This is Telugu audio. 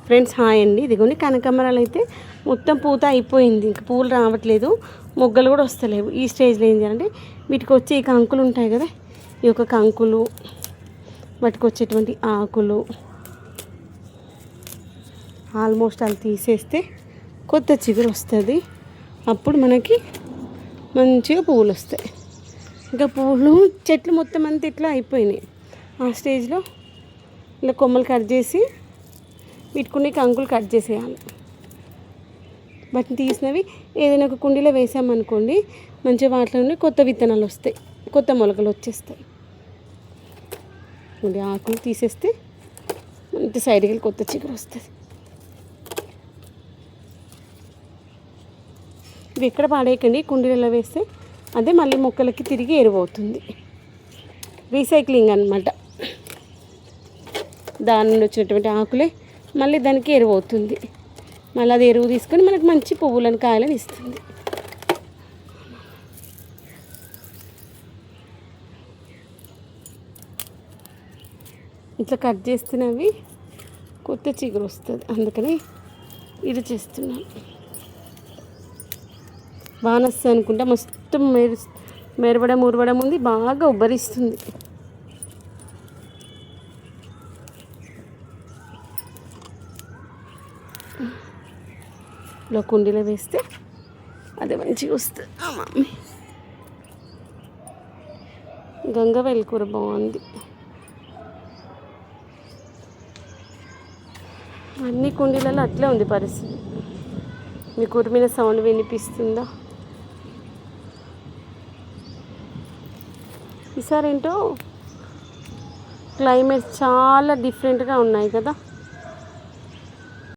ఫ్రెండ్స్ హాయ్ అండి. ఇదిగోండి కనకాంబరాలు అయితే మొత్తం పూత అయిపోయింది, ఇంకా పూలు రావట్లేదు, మొగ్గలు కూడా వస్తలేవు. ఈ స్టేజ్లో ఏం చేయాలంటే వీటికి వచ్చే ఈ కంకులు ఉంటాయి కదా, ఈ యొక్క కంకులు, వాటికి వచ్చేటువంటి ఆకులు ఆల్మోస్ట్ అవి తీసేస్తే కొత్త చిగురు వస్తుంది. అప్పుడు మనకి మంచిగా పువ్వులు వస్తాయి. ఇంకా పువ్వులు చెట్లు మొత్తం అంతా ఇట్లా అయిపోయినాయి. ఆ స్టేజ్లో ఇలా కొమ్మలు కట్ చేసి వీటికుని కంకులు కట్ చేసేయాలి. వాటిని తీసినవి ఏదైనా ఒక కుండీలో వేసామనుకోండి, మంచిగా వాటిలో నుండి కొత్త విత్తనాలు వస్తాయి, కొత్త మొలకలు వచ్చేస్తాయి. ఆకులు తీసేస్తే మంచి సైడ్కి వెళ్ళి కొత్త చిగురు వస్తుంది. ఇవి ఎక్కడ పాడేయకండి, కుండీలలో వేస్తే అదే మళ్ళీ మొక్కలకి తిరిగి ఎరువవుతుంది. రీసైక్లింగ్ అన్నమాట. దాని నుండి వచ్చినటువంటి ఆకులే మళ్ళీ దానికి ఎరువు అవుతుంది. మళ్ళీ అది ఎరువు తీసుకొని మనకు మంచి పువ్వులను కాయలను ఇస్తుంది. ఇట్లా కట్ చేస్తున్నవి కొత్త చిగురు వస్తుంది, అందుకని ఇది చేస్తున్నాను. బానస్స అనుకుంటా మొత్తం మెరవడం ఉరవడం ఉంది, బాగా ఉబ్బరిస్తుంది. ఇలా కుండీలో వేస్తే అది మంచిగా వస్తుంది. మమ్మీ గంగవేల్ కూర బాగుంది. అన్ని కుండీలలో అట్లే ఉంది పరిస్థితి. మీకు ఉరిమిన సౌండ్ వినిపిస్తుందా? ఈసారి ఏంటో క్లైమేట్స్ చాలా డిఫరెంట్గా ఉన్నాయి కదా.